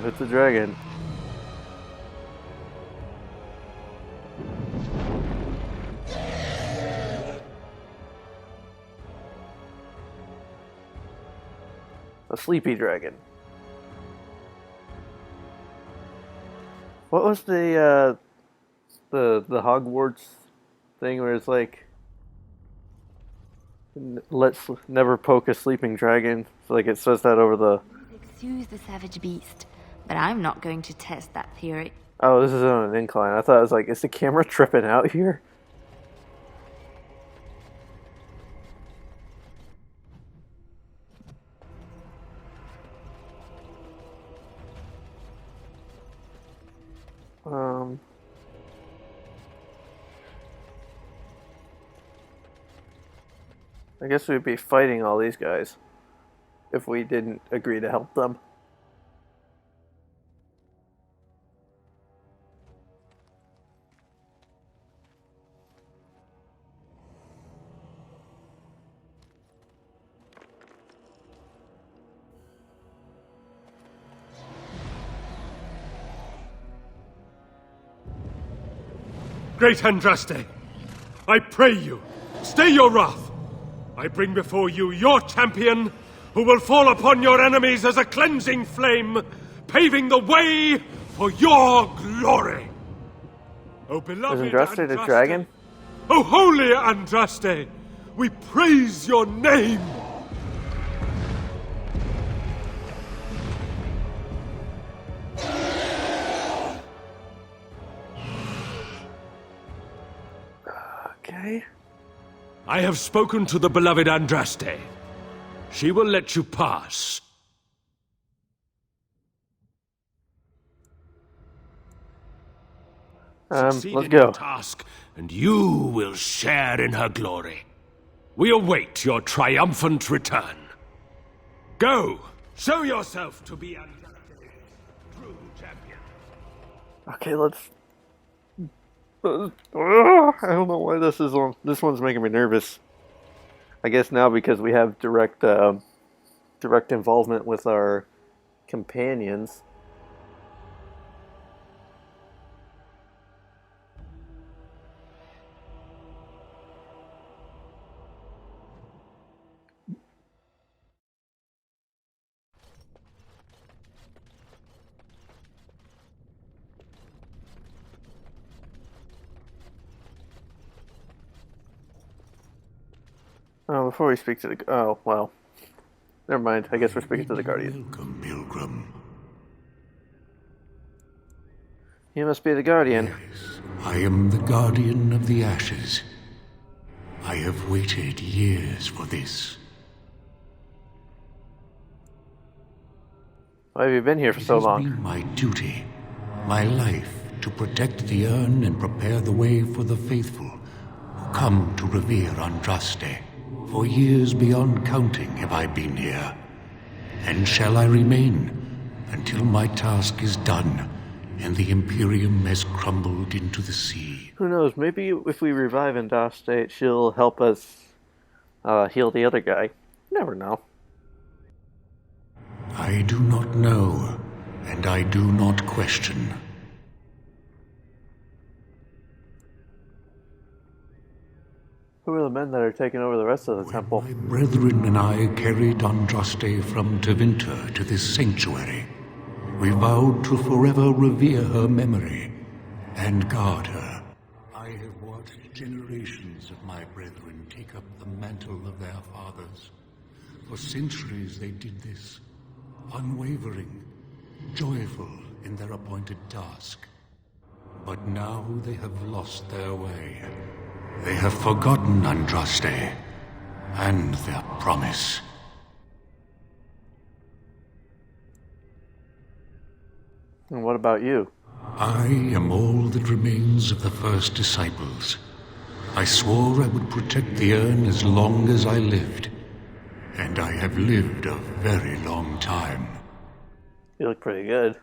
Oh, it's a dragon. A sleepy dragon. What was the Hogwarts thing where it's like, let's never poke a sleeping dragon? So like it says that over the... Excuse the savage beast, but I'm not going to test that theory. Oh, this is on an incline. I thought it was like, is the camera tripping out here? I guess we'd be fighting all these guys if we didn't agree to help them. Great Andraste, I pray you, stay your wrath. I bring before you your champion, who will fall upon your enemies as a cleansing flame, paving the way for your glory. O beloved Is Andraste the dragon? O holy Andraste, we praise your name. Okay. I have spoken to the beloved Andraste. She will let you pass. Succeed let's in go. your task, and you will share in her glory. We await your triumphant return. Go, show yourself to be Andraste's true champion. Okay, let's... I don't know why this is on. This one's making me nervous. I guess now because we have direct involvement with our companions. Oh, before we speak to the... Oh, well. Never mind. I guess we're speaking to the Guardian. Welcome, Pilgrim. You must be the Guardian. Yes, I am the Guardian of the Ashes. I have waited years for this. Why have you been here for so It has long? been my duty, my life, to protect the urn and prepare the way for the faithful who come to revere Andraste. For years beyond counting have I been here, and shall I remain until my task is done and the Imperium has crumbled into the sea. Who knows? Maybe if we revive Andraste, she'll help us heal the other guy. Never know. I do not know, and I do not question. Who are the men that are taking over the rest of the temple? My brethren and I carried Andraste from Tevinter to this sanctuary. We vowed to forever revere her memory and guard her. I have watched generations of my brethren take up the mantle of their fathers. For centuries they did this, unwavering, joyful in their appointed task. But now they have lost their way. They have forgotten Andraste and their promise. And what about you? I am all that remains of the first disciples. I swore I would protect the urn as long as I lived. And I have lived a very long time. You look pretty good.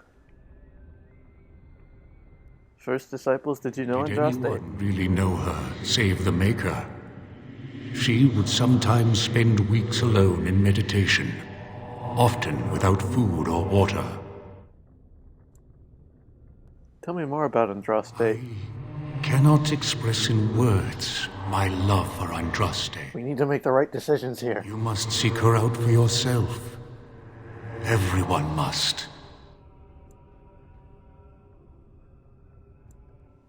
First disciples, did you know Did Andraste? anyone really know her, save the Maker? She would sometimes spend weeks alone in meditation, often without food or water. Tell me more about Andraste. Cannot express in words my love for Andraste. We need to make the right decisions here. You must seek her out for yourself. Everyone must.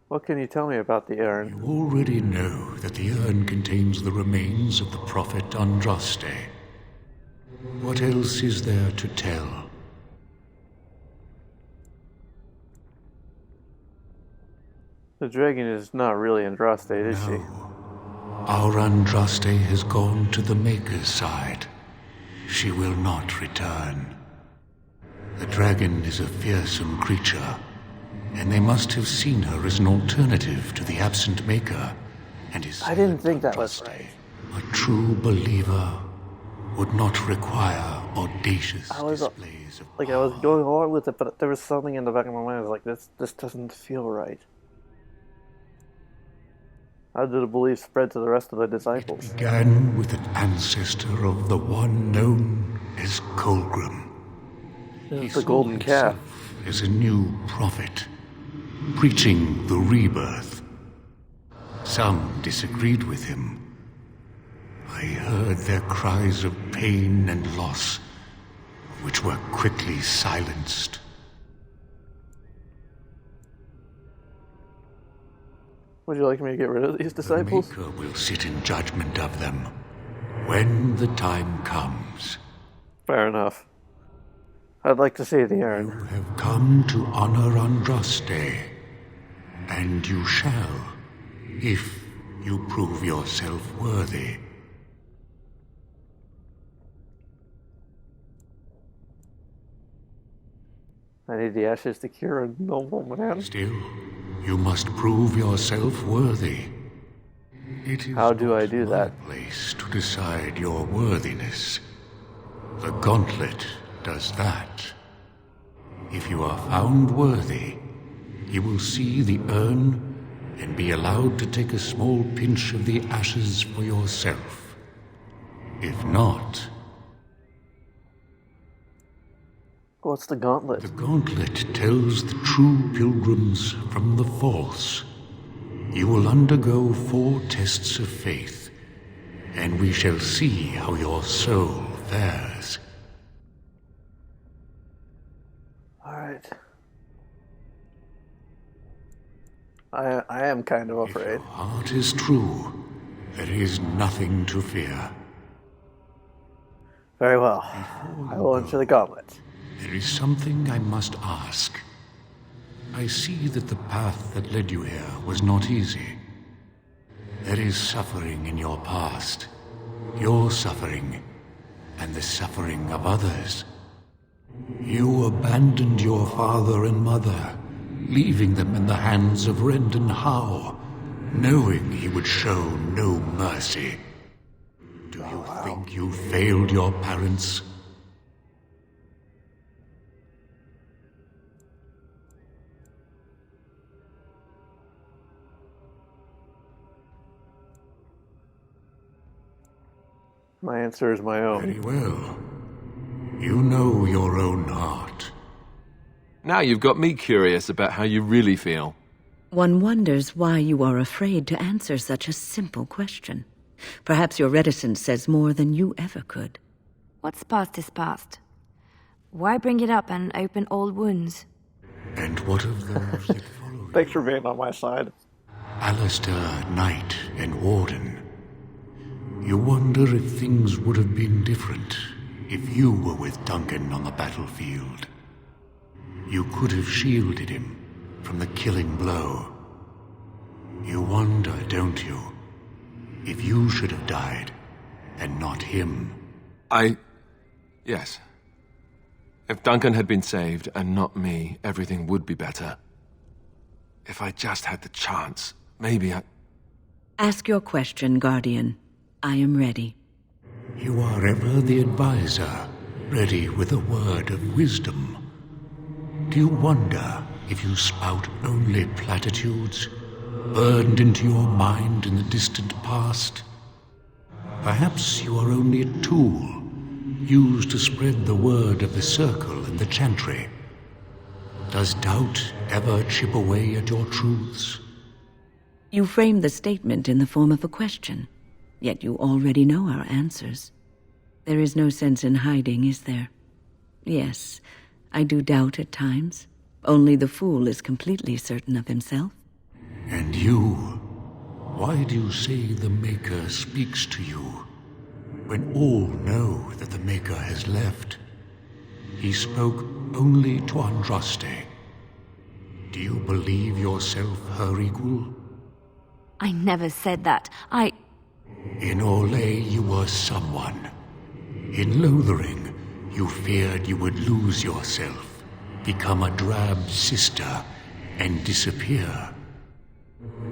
What can you tell me about the urn? You already know that the urn contains the remains of the prophet Andraste. What else is there to tell? The dragon is not really Andraste, is she? Our Andraste has gone to the Maker's side. She will not return. The dragon is a fearsome creature, and they must have seen her as an alternative to the absent Maker and his I didn't think that was Andraste. right. A true believer would not require audacious I was displays of I was going along with it, but there was something in the back of my mind. I was like, this doesn't feel right. How did the belief spread to the rest of the disciples? began with an ancestor of the one known as Colgrim. This is the golden calf. As a new prophet, preaching the rebirth. Some disagreed with him. I heard their cries of pain and loss, which were quickly silenced. Would you like me to get rid of these disciples? The Maker will sit in judgment of them when the time comes. Fair enough. I'd like to see the You urn. have come to honor Andraste, and you shall, if you prove yourself worthy. I need the ashes to cure a noble man. Still, you must prove yourself worthy. It is How do I do not that? my place to decide your worthiness. The gauntlet does that. If you are found worthy, you will see the urn and be allowed to take a small pinch of the ashes for yourself. If not, What's the gauntlet? the gauntlet tells the true pilgrims from the false. You will undergo 4 tests of faith, and we shall see how your soul fares. Alright. I am kind of If afraid. your heart is true, there is nothing to fear. Very well. I will enter the gauntlet. There is something I must ask. I see that the path that led you here was not easy. There is suffering in your past. Your suffering, and the suffering of others. You abandoned your father and mother, leaving them in the hands of Rendon Howe, knowing he would show no mercy. Do you think you failed your parents? My answer is my own. Very well. You know your own heart. Now you've got me curious about how you really feel. One wonders why you are afraid to answer such a simple question. Perhaps your reticence says more than you ever could. What's past is past. Why bring it up and open old wounds? And what of those that followed? Thanks for being on my side. Alistair, Knight, and Warden. You wonder if things would have been different if you were with Duncan on the battlefield. You could have shielded him from the killing blow. You wonder, don't you, if you should have died and not him. Yes. If Duncan had been saved and not me, everything would be better. If I just had the chance, maybe I... Ask your question, Guardian. I am ready. You are ever the advisor, ready with a word of wisdom. Do you wonder if you spout only platitudes, burned into your mind in the distant past? Perhaps you are only a tool, used to spread the word of the circle and the chantry. Does doubt ever chip away at your truths? You framed the statement in the form of a question, yet you already know our answers. There is no sense in hiding, is there? Yes, I do doubt at times. Only the fool is completely certain of himself. And you? Why do you say the Maker speaks to you, when all know that the Maker has left? He spoke only to Andraste. Do you believe yourself her equal? I never said that. In Orlais you were someone. In Lothering, you feared you would lose yourself, become a drab sister, and disappear.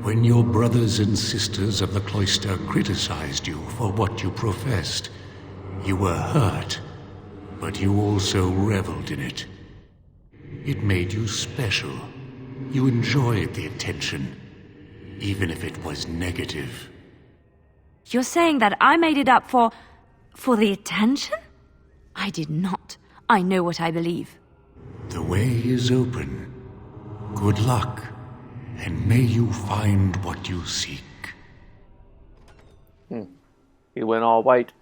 When your brothers and sisters of the cloister criticized you for what you professed, you were hurt, but you also reveled in it. It made you special. You enjoyed the attention, even if it was negative. You're saying that I made it up for the attention? I did not. I know what I believe. The way is open. Good luck, and may you find what you seek. He went all white.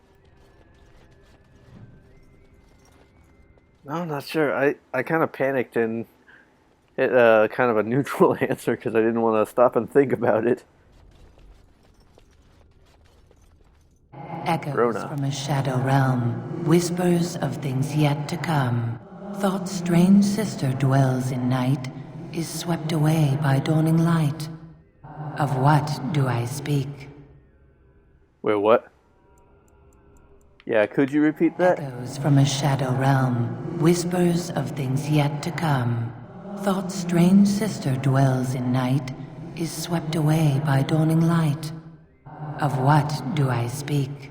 No, I'm not sure. I kind of panicked and hit kind of a neutral answer because I didn't want to stop and think about it. Echoes Rona. from a shadow realm, whispers of things yet to come. Thought's strange sister dwells in night, is swept away by dawning light. Of what do I speak? Wait, what? Yeah, could you repeat that? Echoes from a shadow realm, whispers of things yet to come. Thought's strange sister dwells in night, is swept away by dawning light. Of what do I speak?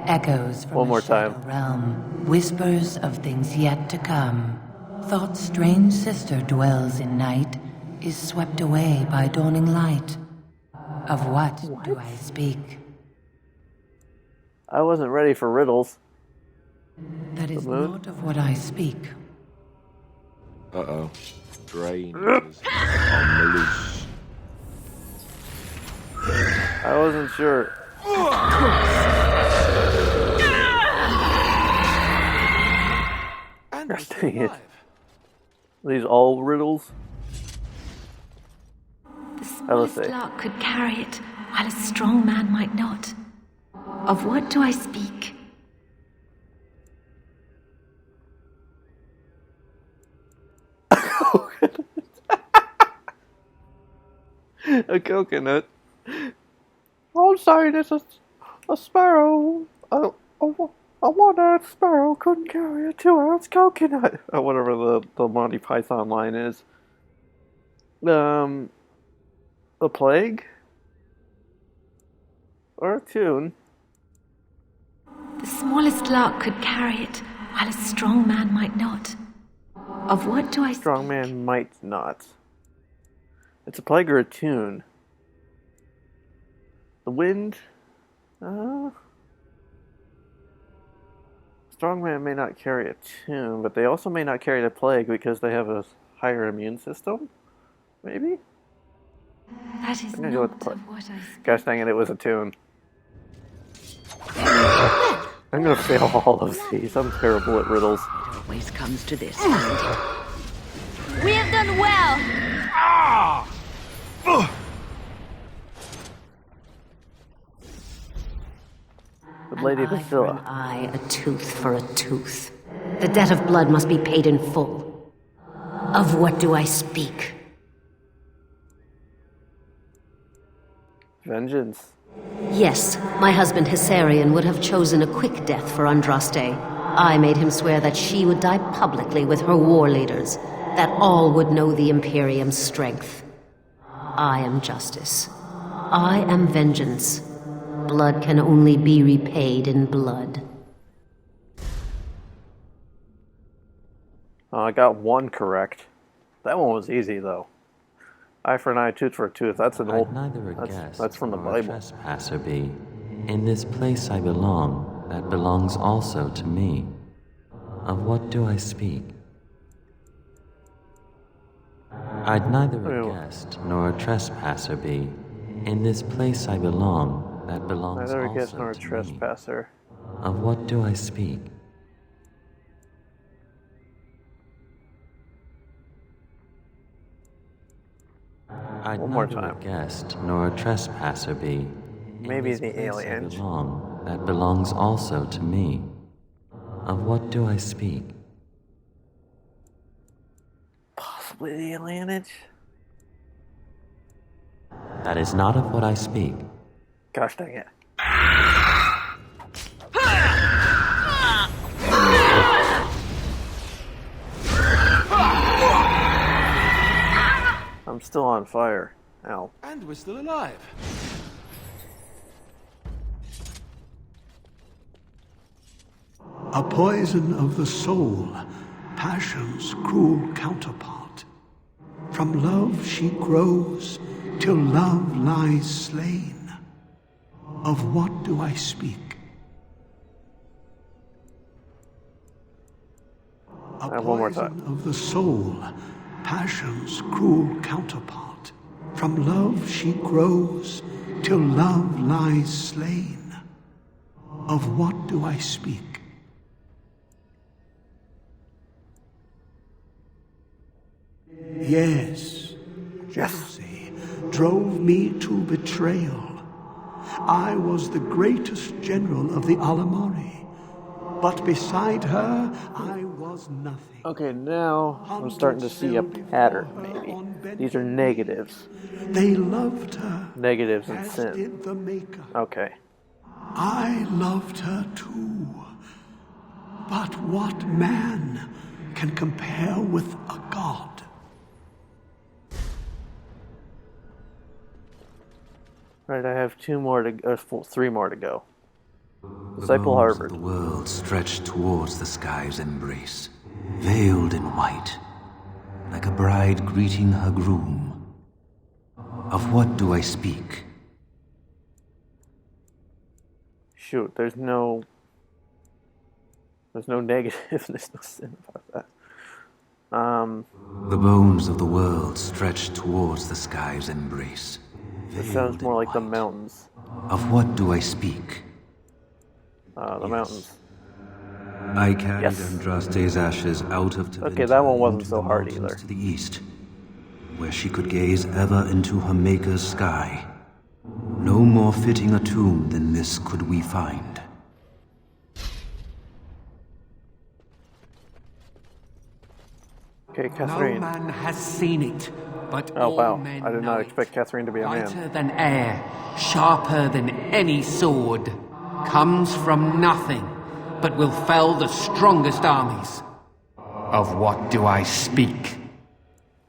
Echoes from One more a shadow time. realm, whispers of things yet to come. Thought's strange sister dwells in night, is swept away by dawning light. Of what do I speak? I wasn't ready for riddles. That is moon? not of what I speak. Uh-oh. Drain is on the loose. I wasn't sure. And Gosh dang it. Are these all riddles? The let's smallest see. lark could carry it, while a strong man might not. Of what do I speak? A coconut. I'm saying it's a sparrow. A one-eyed sparrow couldn't carry a 2-ounce coconut. Or whatever the Monty Python line is. The plague? Or a tune? The smallest lark could carry it, while a strong man might not. Of what do I speak? Strong man might not. It's a plague or a tune. The wind? Strong man may not carry a tune, but they also may not carry the plague because they have a higher immune system? Maybe? That is I'm gonna go with not the plague. of what I speak. Gosh dang it was a tune. I'm gonna fail all of these. I'm terrible at riddles. It always comes to this. We have done well! With Lady An eye for an Basila. eye, a tooth for a tooth. The debt of blood must be paid in full. Of what do I speak? Vengeance. Yes, my husband Hissarion would have chosen a quick death for Andraste. I made him swear that she would die publicly with her war leaders, that all would know the Imperium's strength. I am justice. I am vengeance. Blood can only be repaid in blood. Oh, I got one correct. That one was easy though. Eye for an eye, tooth for a tooth. That's an old. I'd neither a guest That's from the nor a Bible. trespasser be. In this place I belong. that belongs also to me. Of what do I speak? I'd neither a guest nor a trespasser be. In this place I belong, that belongs Neither a also guest nor a to trespasser. me. Of what do I speak? I'd One more neither time. a guest nor a trespasser be. Maybe In this the place alien. I belong, that belongs also to me. Of what do I speak? Possibly the alienage? That is not of what I speak. Gosh dang it. I'm still on fire. Ow. And we're still alive. A poison of the soul, passion's cruel counterpart. From love she grows, till love lies slain. Of what do I speak? A One more poison time. of the soul, passion's cruel counterpart. From love she grows, till love lies slain. Of what do I speak? Yes, jealousy drove me to betrayal. I was the greatest general of the Alamari, but beside her, I was nothing. Okay, now I'm starting to see a pattern, maybe. These are negatives. They loved her, Negatives and as sin. did the Maker. Okay. I loved her too. But what man can compare with a god? Right, I have three more to go. The Disciple bones Harvard. of the world stretched towards the sky's embrace, veiled in white, like a bride greeting her groom. Of what do I speak? Shoot, there's no negative, there's no sin about that. The bones of the world stretched towards the sky's embrace. It sounds more like the mountains. Of what do I speak? The mountains. I carried Yes. Andraste's ashes out of Tevinter Okay, that one wasn't into so the hard mountains either. to the east, where she could gaze ever into her Maker's sky. No more fitting a tomb than this could we find. Okay, No Catherine. man has seen it, but Oh all wow, men I did know not it. expect Catherine to be a Lighter man. than air, sharper than any sword, comes from nothing, but will fell the strongest armies. Of what do I speak?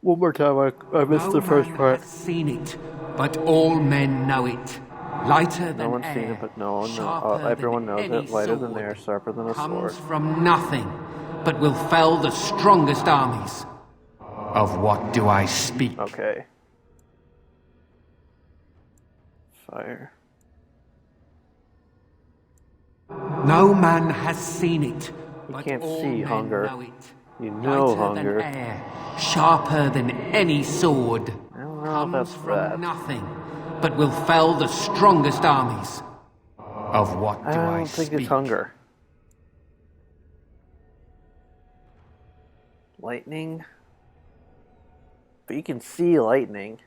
One more time, I missed the first man part. has seen it, but all men know it. Lighter than No one's air, seen it, but no one knows. sharper Everyone than knows any it. Lighter than sword, air, sharper than a comes sword. from nothing, but will fell the strongest armies. Of what do I speak? Okay. Fire. No man has seen it, You but can't all see men hunger. know it. You know Lighter hunger. than air, sharper than any sword, I don't know if comes that's from that. nothing, but will fell the strongest armies. Of what I do I don't think speak? it's hunger. Lightning? But you can see lightning.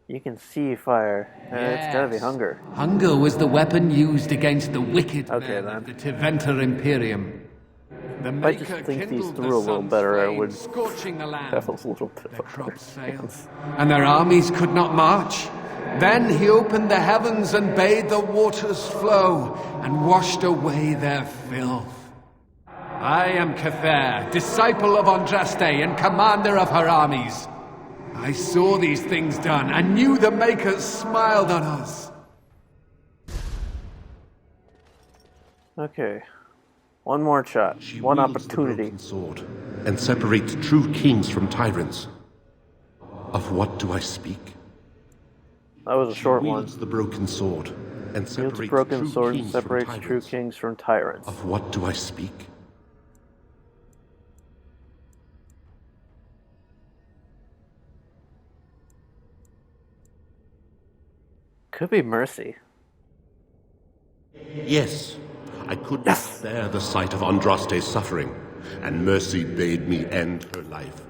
You can see fire. It's gotta be Yes. hunger. Hunger was the weapon used against the wicked Okay, men then. of the Tevinter Imperium. The If I just Maker think these kindled through the a little sun's better, I flame, would scorching the land. have a little bit Their of crops failed, understanding. and their armies could not march. Then he opened the heavens and bade the waters flow, and washed away their filth. I am Cather, disciple of Andraste and commander of her armies. I saw these things done, and knew the Makers smiled on us. Okay. One more shot. She One wields the opportunity. broken sword and separates true kings from tyrants. Of what do I speak? That was a short She one. wields the broken sword and Wields a separate broken true sword and kings from separates true tyrants. kings from tyrants. Of what do I speak? Could be Mercy. Yes, I could not bear the sight of Andraste's suffering, and Mercy bade me end her life.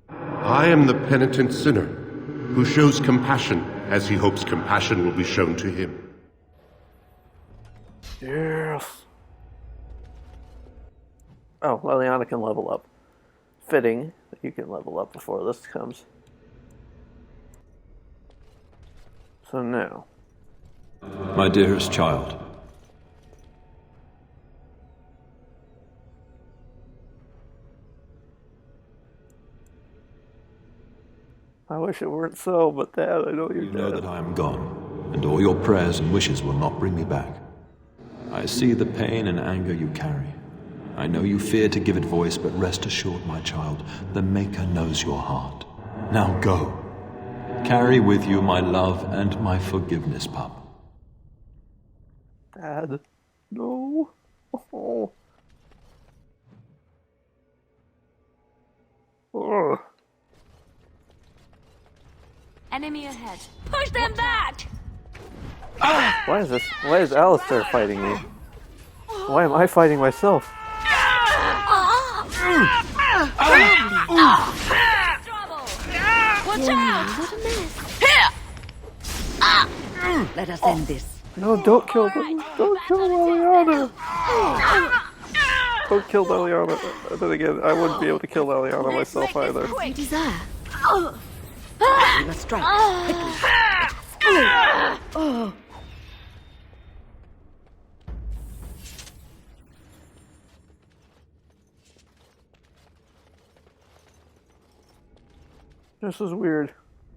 I am the penitent sinner, who shows compassion as he hopes compassion will be shown to him. Yes. Oh, Leliana can level up. Fitting that you can level up before this comes. So now. My dearest child. I wish it weren't so, but Dad, I know you're dead. You know that I am gone, and all your prayers and wishes will not bring me back. I see the pain and anger you carry. I know you fear to give it voice, but rest assured, my child, the Maker knows your heart. Now go. Carry with you my love and my forgiveness, pup. Dad, no. Oh. Ugh. Enemy ahead. Push them back! Why is Alistair fighting me? Why am I fighting myself? Watch out! Let us end this. No, don't kill them. Don't kill Leliana. Don't kill Leliana. And then again, I wouldn't be able to kill Leliana myself either. You desire. We must strike quickly. Oh. This is weird.